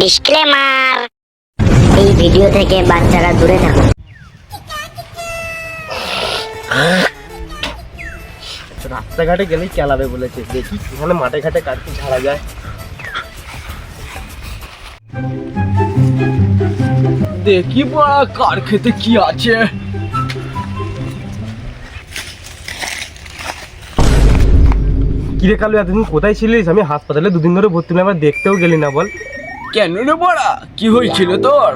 Disclaimer, এই video থেকে বাচ্চারা দূরে থাকুন। রাস্তাঘাটে গেলেই চালাবে বলেছে, দেখি এখানে মাঠে ঘাটে কার কি ছাড়া যায়। দেখি বড়া কার খেতে কি আছে। কিরে কালু, এতদিন কোথায় ছিলিস? আমি হাসপাতালে দুদিন ধরে ভর্তি না, আবার দেখতেও গেলি না বল। কেন রে বড়া, কি হয়েছিল তোর?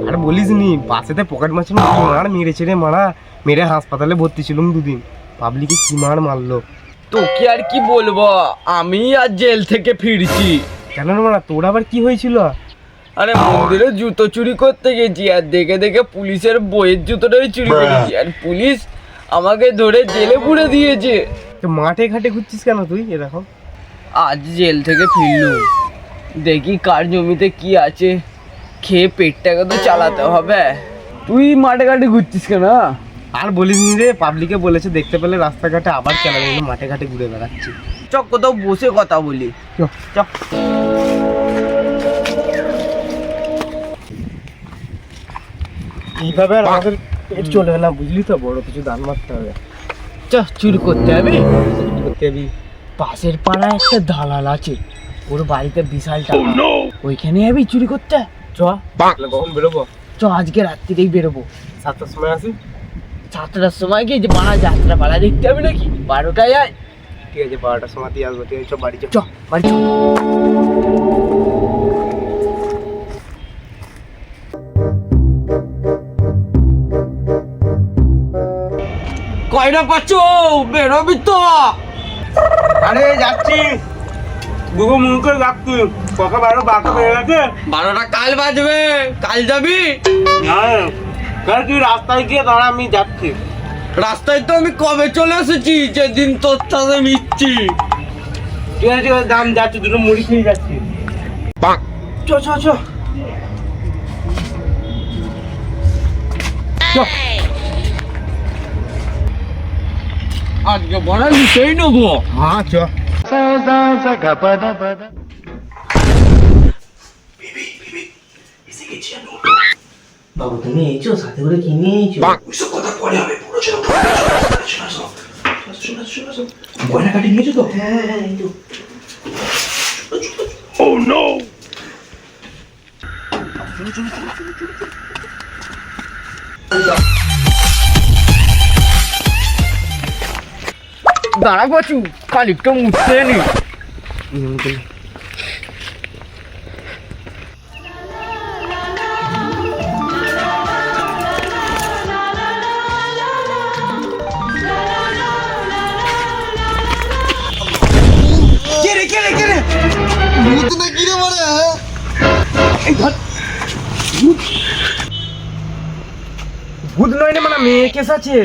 আর বলিস নি, বাসেতে পকেট মারছিল, মার মেরেছে রে মারা, মেরে হাসপাতালে ভর্তি ছিলাম দুদিন। পাবলিকে কি মার মারলো। তোকে আর কি বলবো, আমি আজ জেল থেকে ফিরছি। কেন রে মারা, তোর আবার কি হয়েছিল? আরে মন্দিরে জুতো চুরি করতে গেছি, আর দেখে দেখে পুলিশের বইয়ের জুতোটাই চুরি করেছি, আর পুলিশ আমাকে ধরে জেলে পুরে দিয়েছে। তো মাঠে ঘাটে ঘুরছিস কেন তুই এরকম? আজ জেল থেকে ফিরলুম, দেখি কার জমিতে কি আছে, খেয়ে পেটটাকে তো চালাতে হবে। তুই মাঠে ঘাটে ঘুরছিস কেন? আর বলিস নি রে, পাবলিকে বলেছে দেখতে পেলে রাস্তাঘাটে আবার চালাবে, মাঠে ঘাটে ঘুরে বেড়াচ্ছি। চ কোথাও বসে কথা বলি। চ। এইভাবে আর আমাদের পেট চলবে না, বুঝলি তো, বড় কিছু দান মারতে হবে। চ চুরি করতে হবে। করতে যাবি? পাশের পাড়ায় একটা দালাল আছে, ওর বাড়িতে বিশাল টাকা, ওইখানে যাবি চুরি করতে। চ কখন বেরোবো? চ আজকে রাত্রিরেই বেরোবো। 7টার সময় আসি। 7টার সময় গিয়ে যে পাড়া যাত্রা পালা দেখতে হবে নাকি, 12টায় আয়। ঠিক আছে, 12টার সময় দিয়ে আসবো। ঠিক আছে, চল বাড়ি চ বাড়ি চ। কয়টা পাচ্ছ, বেরোবি তো? আরে যাচ্ছি, গুগু মুখ করে যাচ্ছি। ককা 12 বাকি হয়ে গেছে। 12টা কাল বাজবে, কাল যাবি? না, তুই রাস্তায় গিয়ে দাঁড়া, আমি যাচ্ছি। রাস্তায় তো আমি কবে চলে এসেছি, যেদিন তোর সাথে মিশছি। ঠিক আছে, দাম যাচ্ছি, দুটো মুড়ি খেয়ে যাচ্ছি। চ চ চ চ। আজকে বড় নিচেই নেবো। হ্যাঁ চ। বাবু তুমি এইছো, সাথে করে কি নিয়ে এইছো? ওইসব কথা পরে হবে, পুরো চলো গয়না কাটি নিয়েছো তো? হ্যাঁ এই তো। Oh no! দাঁড়া পাচু, খানিকটা মুছতে নি। ভূত নয় রে, মানে মেয়ে কেস আছে।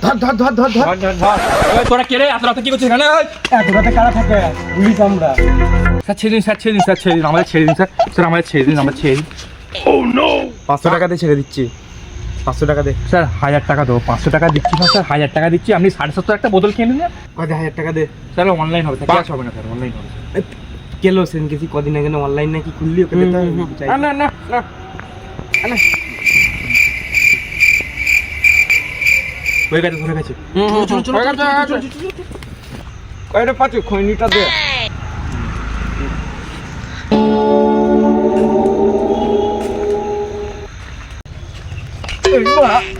ধর ধর ধর ধর ধর। তোরা কে রে, এত রাতে কি করছিস এখানে? এত রাতে কারা থাকে? পুলিশ আমরা। স্যার ছেড়ে দিন, স্যার ছেড়ে দিন, স্যার ছেড়ে দিন, আমাদের ছেড়ে দিন, স্যার স্যার আমাদের ছেড়ে দিন, আমরা ছেড়ে দিন। Oh no! 500 টাকা দিয়ে ছেড়ে দিচ্ছি। 500 টাকা দে। স্যার 1000 টাকা দেবো, 500 টাকা দিচ্ছি না স্যার, 1000 টাকা দিচ্ছি। আপনি 750 একটা বোতল কিনে নিন। কত 1000 টাকা দে। স্যার অনলাইন হবে, ক্যাশ হবে না স্যার, অনলাইন হবে। কেলো সেন কেসি কদিন আগে অনলাইন নাকি খুললি, ওকে দিতে হবে। না না না না না, হয়ে গেছে, ধরে গেছে। কয়টা পাচ্ছ, খৈনিটা দে।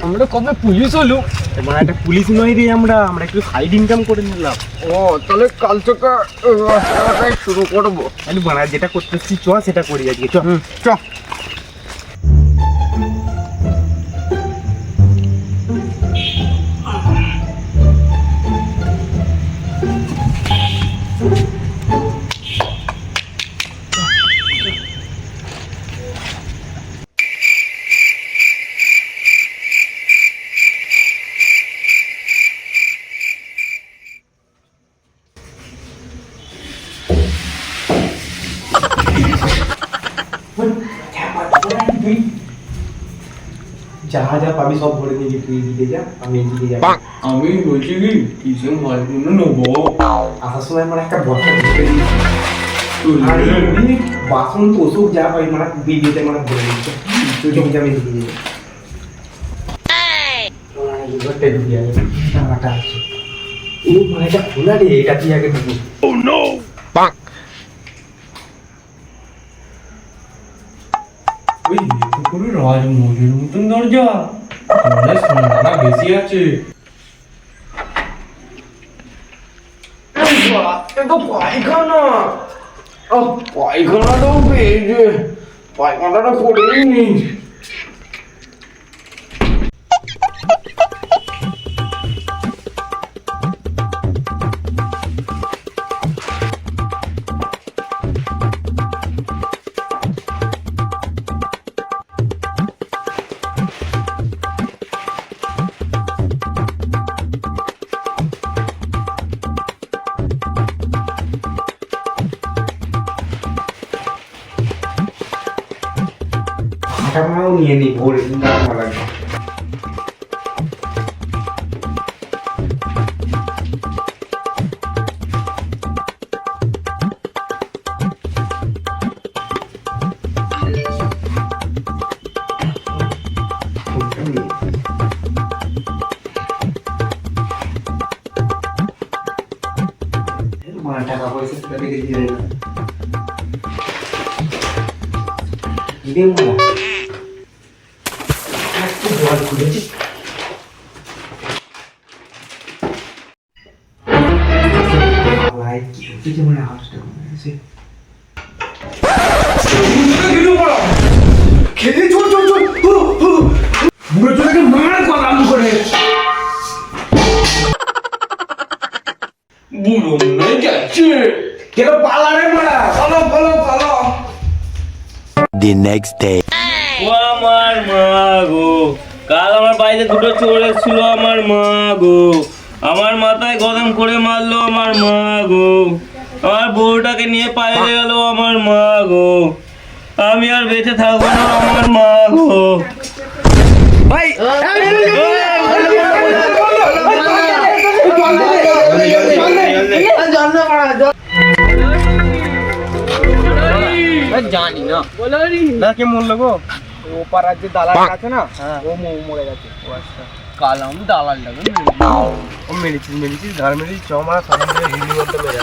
আমরা কবে পুলিশ হলো? মানে একটা পুলিশ নয় রে, আমরা একটু সাইড ইনকাম করে নিলাম। ও তাহলে কাল থেকে শুরু করবো। আমি মানে যেটা করতেছি চ, সেটা করি আজকে। চ চ। যা যা পাবি সব ভরে নিবি, তুই এদিকে যা, আমি এদিকে যাবো। আমি বলছি কি, কিসে মালগুলো নেবো? আসার সময় আমার একটা বস্তা ঢুকে দিই। তুই আর এই বাসন তো ওসব যা পাই মানে ভিডিওতে মানে বলে দিচ্ছে তুই জমি যাবে দিয়ে ঘরটা ঢুকিয়ে আছে টাকাটা আছে এই মানে এটা খোলা রে এটা তুই আগে ঢুকি Oh no! ওই পুকুরে রাজমহলের মতন দরজা মনে সোনা বেশি আছে তো পায়খানা পায়খানাটাও পেয়েছে পায়খানাটা করেই নি টাকাও নিয়ে নি ভোরে টাকা লাগবে টাকা পয়সা সেটা থেকে দিয়ে দেয় না দিদি মারা জল খুলেছি কি হচ্ছে যে মানে আওয়াজটা কমে গেছে খেলে চল চল চল বুড়ো চোখে মার কথা আলু করে বুড়ো মনে যাচ্ছে কেন পালা রে মারা পালো পালো পালো The next day. ও আমার মা গো, কাল আমার বাড়িতে দুটো চোর এসেছিল আমার মা গো, আমার মাথায় গরম করে মারলো আমার মা গো, আমার বউটাকে নিয়ে পালিয়ে গেল আমার মা গো, আমি আর বেঁচে থাকবো না আমার মা গো। ভাই জানি না না কে মরলো গো ও পাড়ার যে দালাল আছে না ও মরে গেছে ও আচ্ছা কাল আমি দালালটাকে ও মেরেছিস ধার মেরেছিস চ মারা সামনে থেকে হিলি করতে মেরে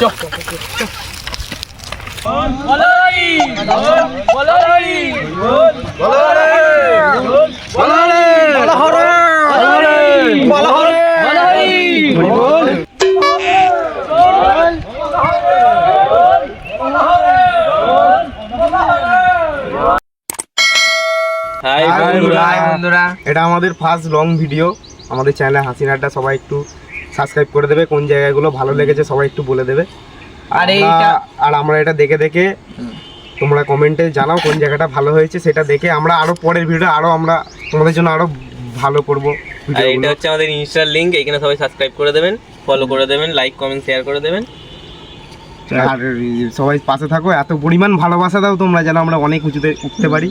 হাই বন্ধুরা এটা আমাদের ফার্স্ট লং ভিডিও আমাদের চ্যানেলে হাসিন আড্ডা সবাই একটু সাবস্ক্রাইব করে দেবে কোন জায়গাগুলো ভালো লেগেছে সবাই একটু বলে দেবে আর আমরা এটা দেখে দেখে তোমরা কমেন্টে জানাও কোন জায়গাটা ভালো হয়েছে সেটা দেখে আমরা আরো পরের ভিডিও আরো আমরা তোমাদের জন্য আরো ভালো করব আর এটা হচ্ছে আমাদের ইনস্টার লিংক, এখানে সবাই সাবস্ক্রাইব করে দেবেন, ফলো করে দেবেন, লাইক কমেন্ট শেয়ার করে দেবেন। আর সবাই পাশে থাকো এত পরিমাণ ভালোবাসা দাও তোমরা যেন আমরা অনেক উঁচুতে উঠতে পারি